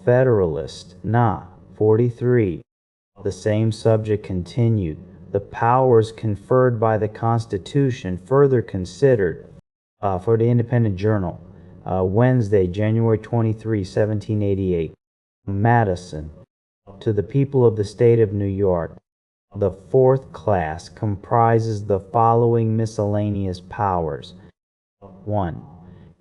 Federalist, Na. 43. The same subject continued. The powers conferred by the Constitution further considered. For the Independent Journal, Wednesday, January 23, 1788. Madison. To the people of the state of New York, the fourth class comprises the following miscellaneous powers. 1.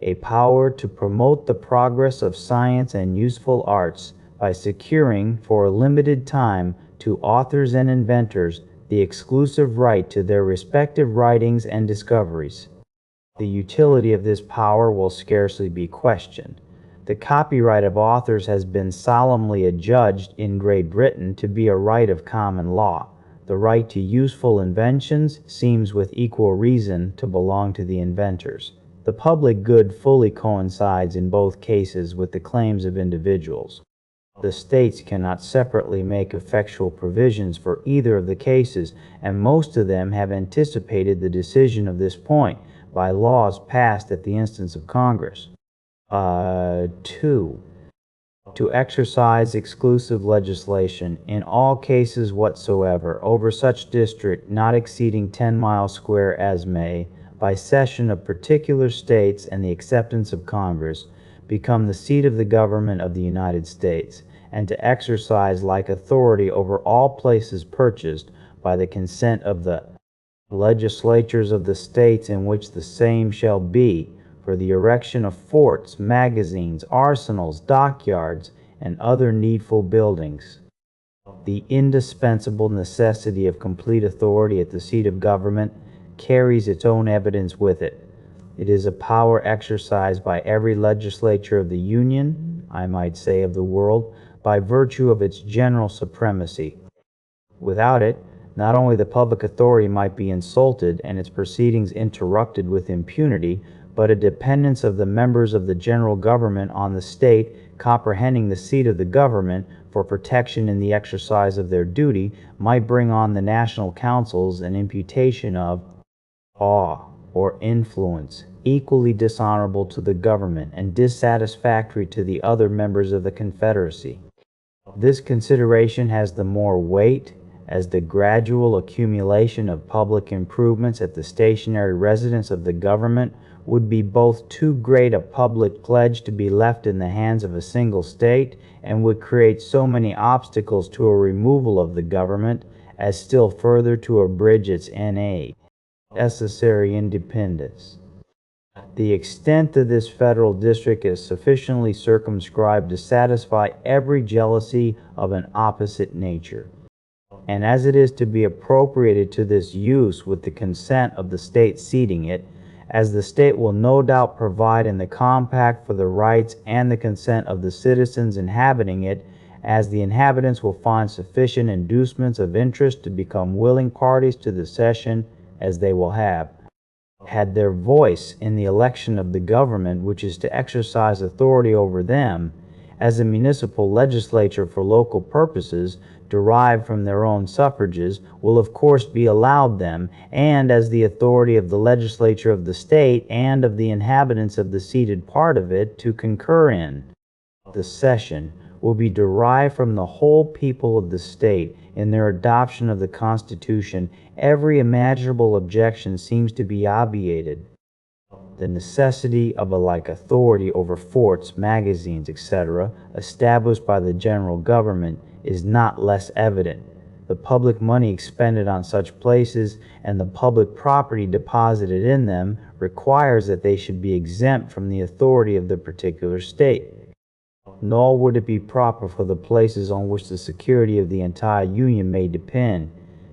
A power to promote the progress of science and useful arts by securing for a limited time to authors and inventors the exclusive right to their respective writings and discoveries. The utility of this power will scarcely be questioned. The copyright of authors has been solemnly adjudged in Great Britain to be a right of common law. The right to useful inventions seems with equal reason to belong to the inventors. The public good fully coincides in both cases with the claims of individuals. The states cannot separately make effectual provisions for either of the cases, and most of them have anticipated the decision of this point by laws passed at the instance of Congress. 2. To exercise exclusive legislation in all cases whatsoever over such district not exceeding 10 miles square as may, by cession of particular states and the acceptance of Congress, become the seat of the government of the United States, and to exercise like authority over all places purchased by the consent of the legislatures of the states in which the same shall be, for the erection of forts, magazines, arsenals, dockyards, and other needful buildings. The indispensable necessity of complete authority at the seat of government carries its own evidence with it. It is a power exercised by every legislature of the Union, I might say of the world, by virtue of its general supremacy. Without it, not only the public authority might be insulted and its proceedings interrupted with impunity, but a dependence of the members of the general government on the state comprehending the seat of the government for protection in the exercise of their duty might bring on the national councils an imputation of awe or influence equally dishonorable to the government and dissatisfactory to the other members of the Confederacy. This consideration has the more weight as the gradual accumulation of public improvements at the stationary residence of the government would be both too great a public pledge to be left in the hands of a single state, and would create so many obstacles to a removal of the government as still further to abridge its necessary independence. The extent of this federal district is sufficiently circumscribed to satisfy every jealousy of an opposite nature, and as it is to be appropriated to this use with the consent of the state ceding it, as the state will no doubt provide in the compact for the rights and the consent of the citizens inhabiting it, as the inhabitants will find sufficient inducements of interest to become willing parties to the cession, as they will have had their voice in the election of the government which is to exercise authority over them, as a municipal legislature for local purposes derived from their own suffrages will of course be allowed them, and as the authority of the legislature of the state and of the inhabitants of the ceded part of it to concur in the cession will be derived from the whole people of the state in their adoption of the Constitution, every imaginable objection seems to be obviated. The necessity of a like authority over forts, magazines, etc., established by the general government, is not less evident. The public money expended on such places and the public property deposited in them requires that they should be exempt from the authority of the particular state. Nor would it be proper for the places on which the security of the entire Union may depend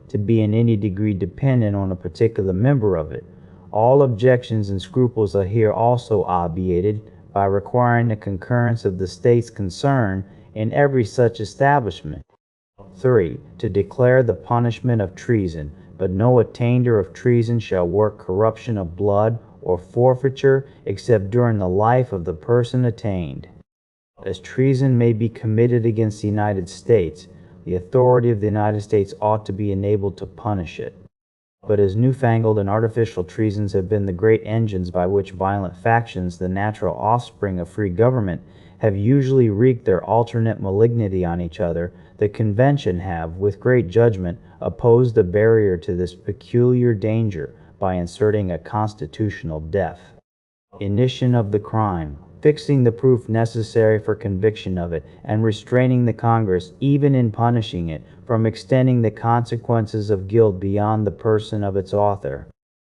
to be in any degree dependent on a particular member of it. All objections and scruples are here also obviated by requiring the concurrence of the states concerned in every such establishment. 3. To declare the punishment of treason, but no attainder of treason shall work corruption of blood or forfeiture except during the life of the person attainted. As treason may be committed against the United States, the authority of the United States ought to be enabled to punish it. But as newfangled and artificial treasons have been the great engines by which violent factions, the natural offspring of free government, have usually wreaked their alternate malignity on each other, the convention have, with great judgment, opposed a barrier to this peculiar danger by inserting a constitutional definition of the crime, fixing the proof necessary for conviction of it, and restraining the Congress, even in punishing it, from extending the consequences of guilt beyond the person of its author.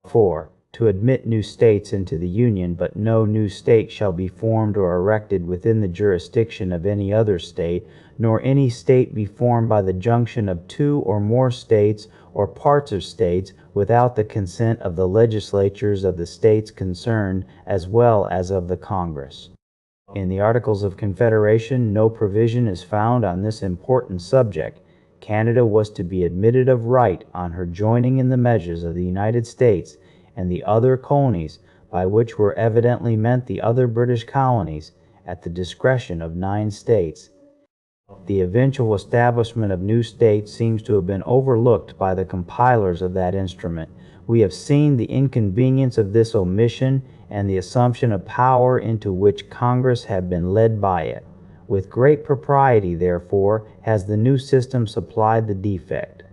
4. To admit new states into the Union, but no new state shall be formed or erected within the jurisdiction of any other state, nor any state be formed by the junction of two or more states or parts of states without the consent of the legislatures of the states concerned as well as of the Congress. In the Articles of Confederation, no provision is found on this important subject. Canada was to be admitted of right on her joining in the measures of the United States and the other colonies, by which were evidently meant the other British colonies, at the discretion of 9 states. The eventual establishment of new states seems to have been overlooked by the compilers of that instrument. We have seen the inconvenience of this omission and the assumption of power into which Congress had been led by it. With great propriety, therefore, has the new system supplied the defect.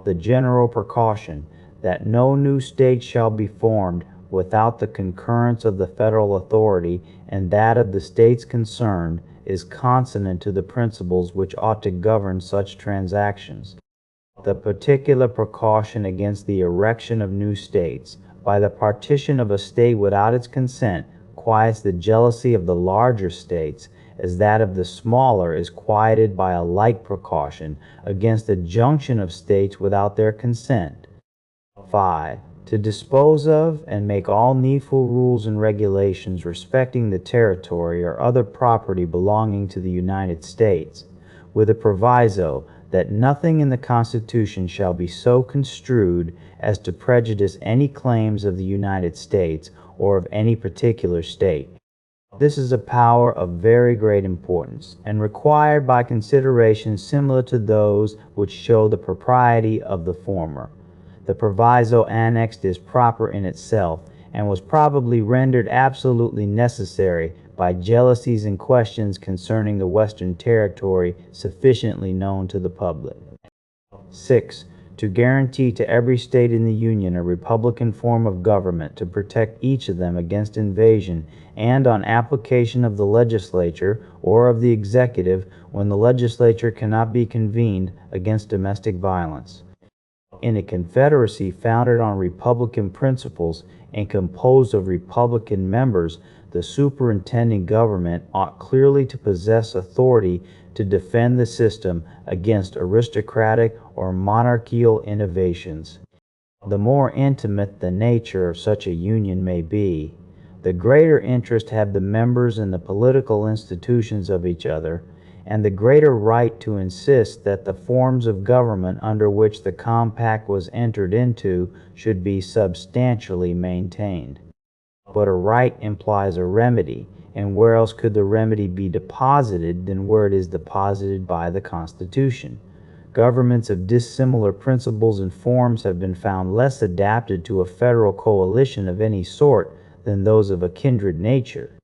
The general precaution that no new state shall be formed without the concurrence of the federal authority and that of the states concerned is consonant to the principles which ought to govern such transactions. The particular precaution against the erection of new states by the partition of a state without its consent quiets the jealousy of the larger states, as that of the smaller is quieted by a like precaution against the junction of states without their consent. 5. To dispose of and make all needful rules and regulations respecting the territory or other property belonging to the United States, with a proviso that nothing in the Constitution shall be so construed as to prejudice any claims of the United States or of any particular state. This is a power of very great importance, and required by considerations similar to those which show the propriety of the former. The proviso annexed is proper in itself, and was probably rendered absolutely necessary by jealousies and questions concerning the Western Territory sufficiently known to the public. 6. To guarantee to every state in the Union a republican form of government to protect each of them against invasion, and on application of the legislature or of the executive when the legislature cannot be convened against domestic violence. In a confederacy founded on republican principles and composed of republican members, the superintending government ought clearly to possess authority to defend the system against aristocratic or monarchical innovations. The more intimate the nature of such a union may be, the greater interest have the members in the political institutions of each other, and the greater right to insist that the forms of government under which the compact was entered into should be substantially maintained. But a right implies a remedy, and where else could the remedy be deposited than where it is deposited by the Constitution? Governments of dissimilar principles and forms have been found less adapted to a federal coalition of any sort than those of a kindred nature.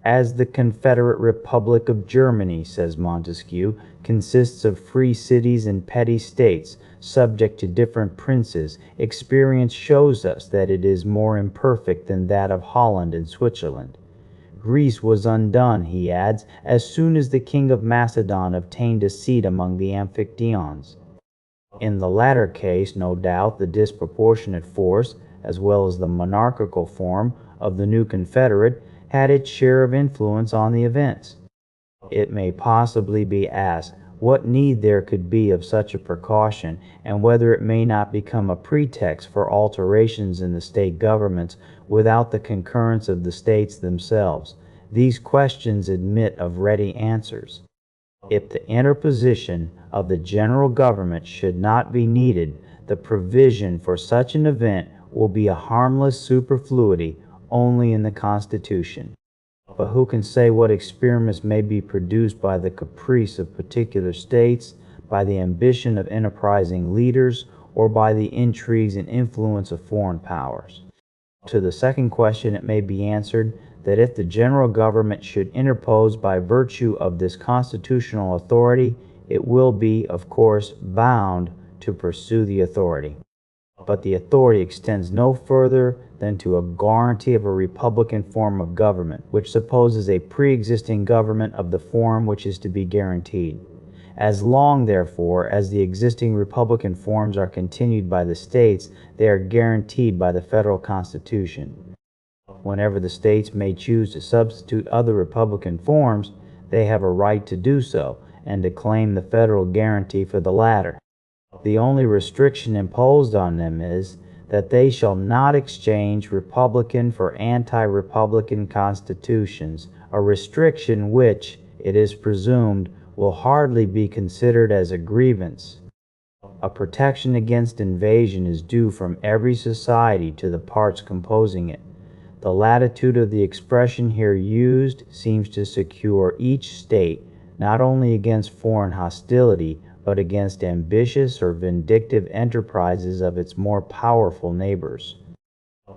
As the Confederate Republic of Germany, says Montesquieu, consists of free cities and petty states, subject to different princes, experience shows us that it is more imperfect than that of Holland and Switzerland. Greece was undone, he adds, as soon as the king of Macedon obtained a seat among the Amphictyons. In the latter case, no doubt, the disproportionate force, as well as the monarchical form, of the new confederate had its share of influence on the events. It may possibly be asked what need there could be of such a precaution, and whether it may not become a pretext for alterations in the state governments without the concurrence of the states themselves. These questions admit of ready answers. If the interposition of the general government should not be needed, the provision for such an event will be a harmless superfluity only in the Constitution. But who can say what experiments may be produced by the caprice of particular states, by the ambition of enterprising leaders, or by the intrigues and influence of foreign powers? To the second question it may be answered that if the general government should interpose by virtue of this constitutional authority, it will be, of course, bound to pursue the authority. But the authority extends no further than to a guarantee of a republican form of government, which supposes a pre-existing government of the form which is to be guaranteed. As long, therefore, as the existing republican forms are continued by the states, they are guaranteed by the federal Constitution. Whenever the states may choose to substitute other republican forms, they have a right to do so, and to claim the federal guarantee for the latter. The only restriction imposed on them is that they shall not exchange republican for anti-republican constitutions, a restriction which, it is presumed, will hardly be considered as a grievance. A protection against invasion is due from every society to the parts composing it. The latitude of the expression here used seems to secure each state not only against foreign hostility, but against ambitious or vindictive enterprises of its more powerful neighbors.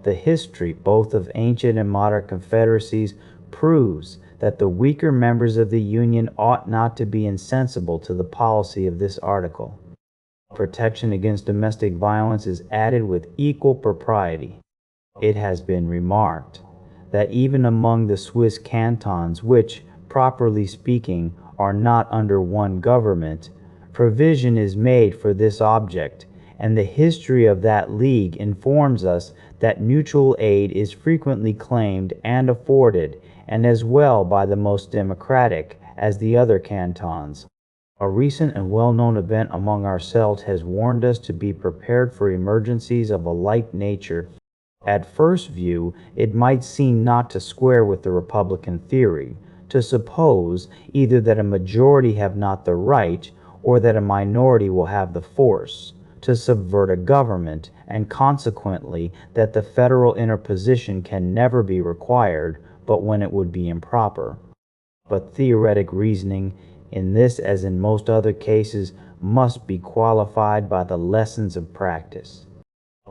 The history, both of ancient and modern confederacies, proves that the weaker members of the Union ought not to be insensible to the policy of this article. Protection against domestic violence is added with equal propriety. It has been remarked that even among the Swiss cantons, which, properly speaking, are not under one government, provision is made for this object, and the history of that league informs us that mutual aid is frequently claimed and afforded, and as well by the most democratic as the other cantons. A recent and well-known event among ourselves has warned us to be prepared for emergencies of a like nature. At first view, it might seem not to square with the Republican theory, to suppose either that a majority have not the right, or that a minority will have the force, to subvert a government, and consequently that the federal interposition can never be required, but when it would be improper. But theoretic reasoning, in this as in most other cases, must be qualified by the lessons of practice.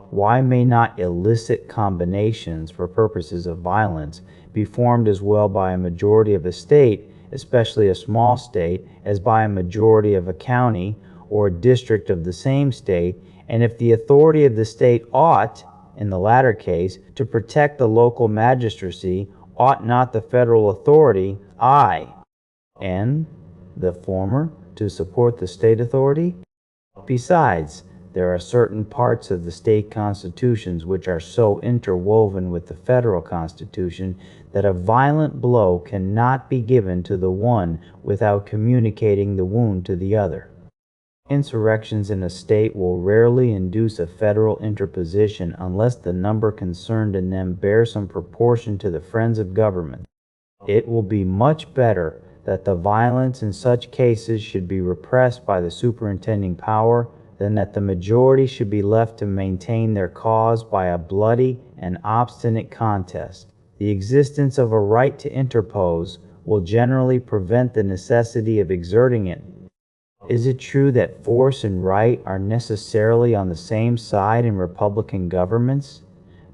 Why may not illicit combinations for purposes of violence be formed as well by a majority of a state, especially a small state, as by a majority of a county or district of the same state? And if the authority of the state ought, in the latter case, to protect the local magistracy, ought not the federal authority, and the former, to support the state authority? Besides, there are certain parts of the state constitutions which are so interwoven with the federal constitution that a violent blow cannot be given to the one without communicating the wound to the other. Insurrections in a state will rarely induce a federal interposition unless the number concerned in them bear some proportion to the friends of government. It will be much better that the violence in such cases should be repressed by the superintending power than that the majority should be left to maintain their cause by a bloody and obstinate contest. The existence of a right to interpose will generally prevent the necessity of exerting it. Is it true that force and right are necessarily on the same side in republican governments?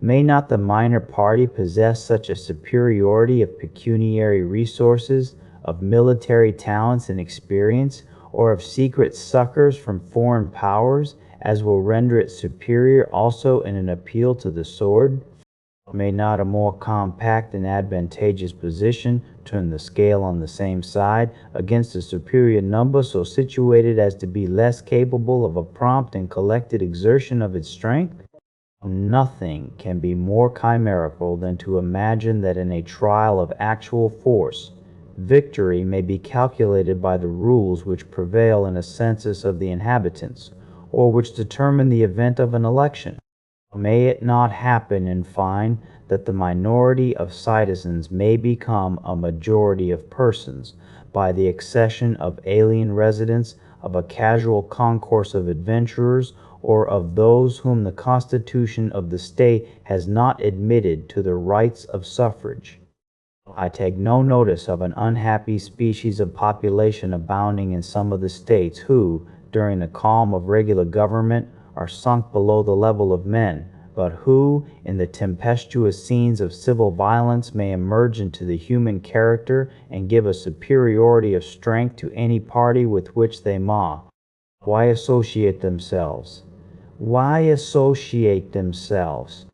May not the minor party possess such a superiority of pecuniary resources, of military talents and experience, or of secret succors from foreign powers, as will render it superior also in an appeal to the sword? May not a more compact and advantageous position turn the scale on the same side against a superior number so situated as to be less capable of a prompt and collected exertion of its strength? Nothing can be more chimerical than to imagine that in a trial of actual force, victory may be calculated by the rules which prevail in a census of the inhabitants, or which determine the event of an election. May it not happen, in fine, that the minority of citizens may become a majority of persons by the accession of alien residents, of a casual concourse of adventurers, or of those whom the Constitution of the state has not admitted to the rights of suffrage? I take no notice of an unhappy species of population abounding in some of the states who, during the calm of regular government, are sunk below the level of men, but who, in the tempestuous scenes of civil violence, may emerge into the human character and give a superiority of strength to any party with which they maw. Why associate themselves? Why associate themselves?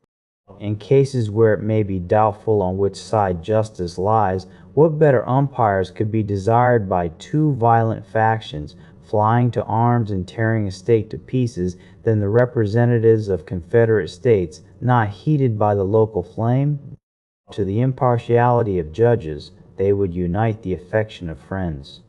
In cases where it may be doubtful on which side justice lies, what better umpires could be desired by two violent factions flying to arms and tearing a state to pieces than the representatives of Confederate states, not heated by the local flame? To the impartiality of judges, they would unite the affection of friends.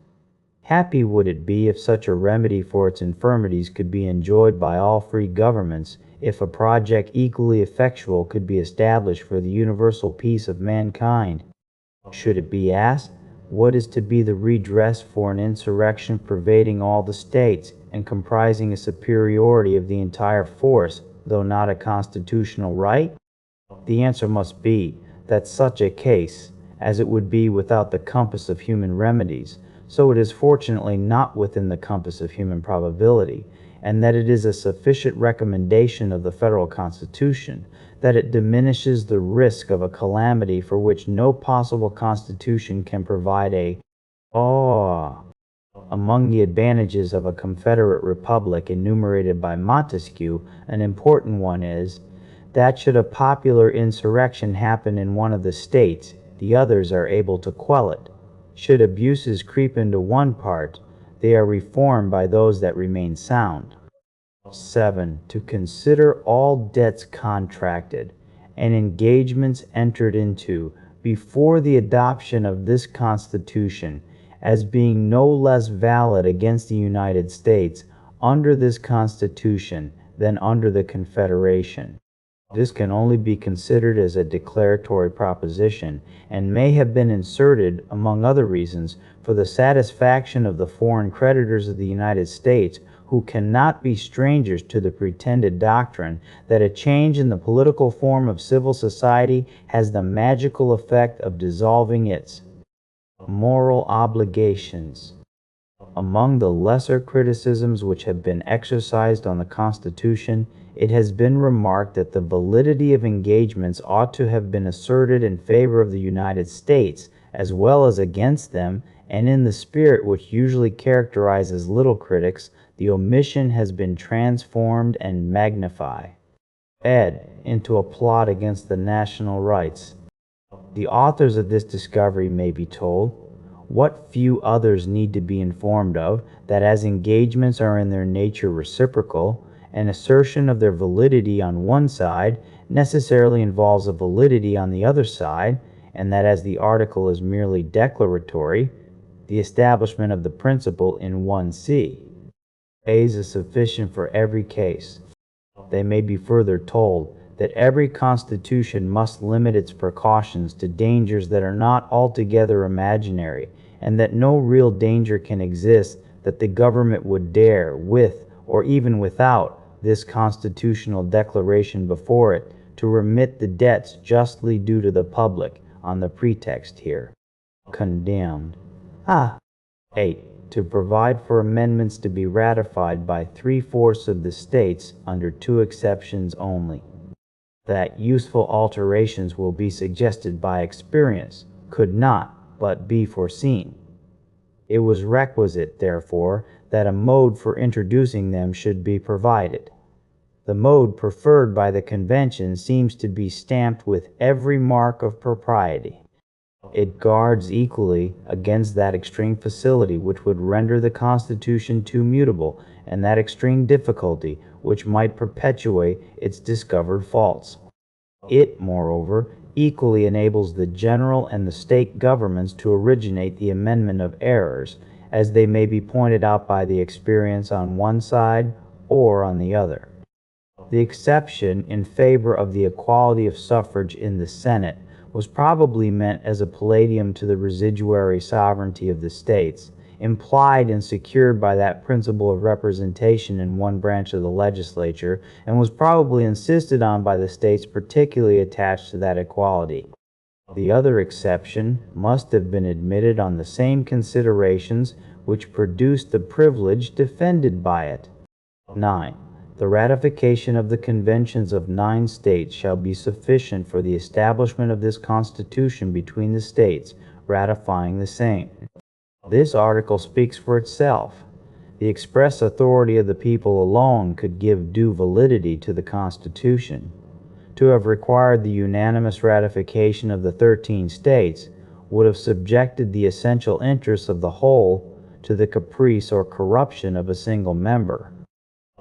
Happy would it be if such a remedy for its infirmities could be enjoyed by all free governments, if a project equally effectual could be established for the universal peace of mankind. Should it be asked, what is to be the redress for an insurrection pervading all the states and comprising a superiority of the entire force, though not a constitutional right? The answer must be that such a case, as it would be without the compass of human remedies, so it is fortunately not within the compass of human probability, and that it is a sufficient recommendation of the Federal Constitution, that it diminishes the risk of a calamity for which no possible constitution can provide a Among the advantages of a Confederate Republic enumerated by Montesquieu, an important one is, that should a popular insurrection happen in one of the states, the others are able to quell it. Should abuses creep into one part, they are reformed by those that remain sound. 7. To consider all debts contracted and engagements entered into before the adoption of this Constitution as being no less valid against the United States under this Constitution than under the Confederation. This can only be considered as a declaratory proposition, and may have been inserted, among other reasons, for the satisfaction of the foreign creditors of the United States, who cannot be strangers to the pretended doctrine that a change in the political form of civil society has the magical effect of dissolving its moral obligations. Among the lesser criticisms which have been exercised on the Constitution, it has been remarked that the validity of engagements ought to have been asserted in favor of the United States, as well as against them, and in the spirit which usually characterizes little critics, the omission has been transformed and magnified into a plot against the national rights. The authors of this discovery may be told, what few others need to be informed of, that as engagements are in their nature reciprocal, an assertion of their validity on one side necessarily involves a validity on the other side, and that as the article is merely declaratory, the establishment of the principle in 1c is sufficient for every case. They may be further told that every constitution must limit its precautions to dangers that are not altogether imaginary, and that no real danger can exist that the government would dare, with or even without this constitutional declaration before it, to remit the debts justly due to the public on the pretext here condemned. 8. To provide for amendments to be ratified by 3/4 of the states under 2 exceptions only. That useful alterations will be suggested by experience could not but be foreseen. It was requisite, therefore, that a mode for introducing them should be provided. The mode preferred by the convention seems to be stamped with every mark of propriety. It guards equally against that extreme facility which would render the Constitution too mutable, and that extreme difficulty which might perpetuate its discovered faults. It, moreover, equally enables the general and the state governments to originate the amendment of errors, as they may be pointed out by the experience on one side or on the other. The exception in favor of the equality of suffrage in the Senate was probably meant as a palladium to the residuary sovereignty of the states, implied and secured by that principle of representation in one branch of the legislature, and was probably insisted on by the states particularly attached to that equality. The other exception must have been admitted on the same considerations which produced the privilege defended by it. 9. The ratification of the conventions of 9 states shall be sufficient for the establishment of this Constitution between the states ratifying the same. This article speaks for itself. The express authority of the people alone could give due validity to the Constitution. To have required the unanimous ratification of the 13 states would have subjected the essential interests of the whole to the caprice or corruption of a single member.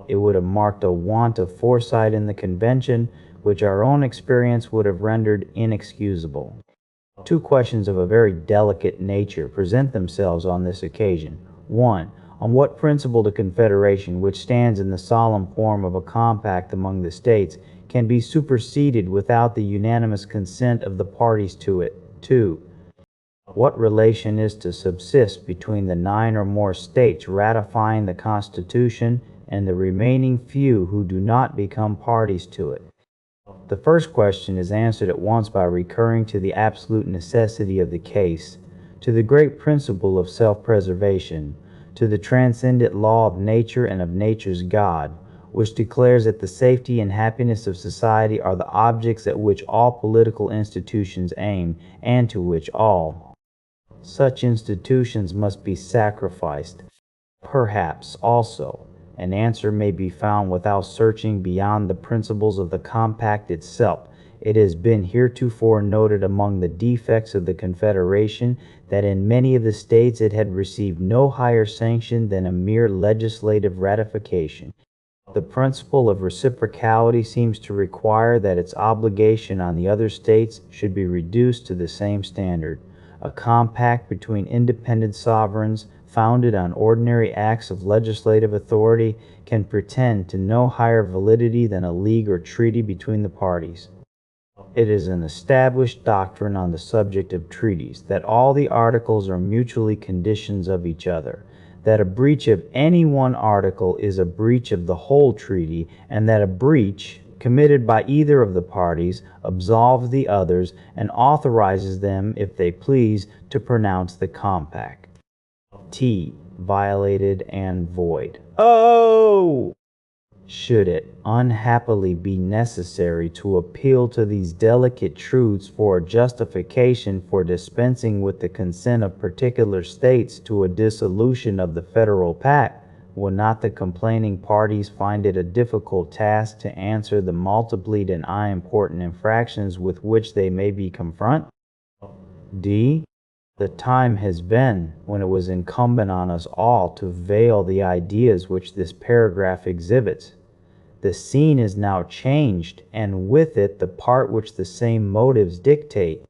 It would have marked a want of foresight in the convention, which our own experience would have rendered inexcusable. 2 questions of a very delicate nature present themselves on this occasion. 1. On what principle the Confederation, which stands in the solemn form of a compact among the states, can be superseded without the unanimous consent of the parties to it? 2. What relation is to subsist between the 9 or more states ratifying the Constitution and the remaining few who do not become parties to it? The first question is answered at once by recurring to the absolute necessity of the case, to the great principle of self-preservation, to the transcendent law of nature and of nature's God, which declares that the safety and happiness of society are the objects at which all political institutions aim, and to which all such institutions must be sacrificed. Perhaps, also, an answer may be found without searching beyond the principles of the compact itself. It has been heretofore noted among the defects of the Confederation that in many of the states it had received no higher sanction than a mere legislative ratification. The principle of reciprocality seems to require that its obligation on the other states should be reduced to the same standard. A compact between independent sovereigns, founded on ordinary acts of legislative authority, can pretend to no higher validity than a league or treaty between the parties. It is an established doctrine on the subject of treaties that all the articles are mutually conditions of each other, that a breach of any one article is a breach of the whole treaty, and that a breach committed by either of the parties absolves the others and authorizes them, if they please, to pronounce the compact violated and void. Oh! Should it unhappily be necessary to appeal to these delicate truths for justification for dispensing with the consent of particular states to a dissolution of the federal pact, will not the complaining parties find it a difficult task to answer the multiplied and unimportant infractions with which they may be confronted? D. The time has been when it was incumbent on us all to veil the ideas which this paragraph exhibits. The scene is now changed, and with it the part which the same motives dictate.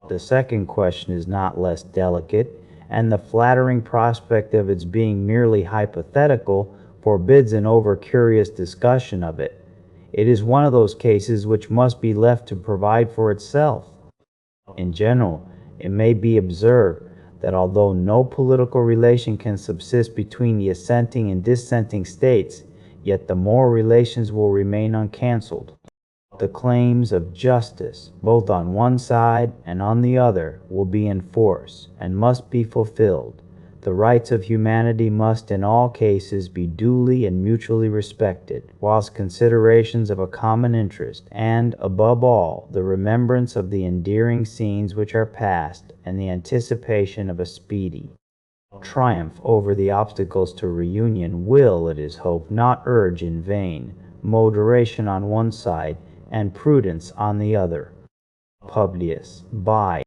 The second question is not less delicate, and the flattering prospect of its being merely hypothetical forbids an over-curious discussion of it. It is one of those cases which must be left to provide for itself. In general, it may be observed that although no political relation can subsist between the assenting and dissenting states, yet the moral relations will remain uncancelled. The claims of justice, both on one side and on the other, will be in force and must be fulfilled. The rights of humanity must in all cases be duly and mutually respected, whilst considerations of a common interest, and, above all, the remembrance of the endearing scenes which are past, and the anticipation of a speedy triumph over the obstacles to reunion, will, it is hoped, not urge in vain moderation on one side and prudence on the other. Publius, by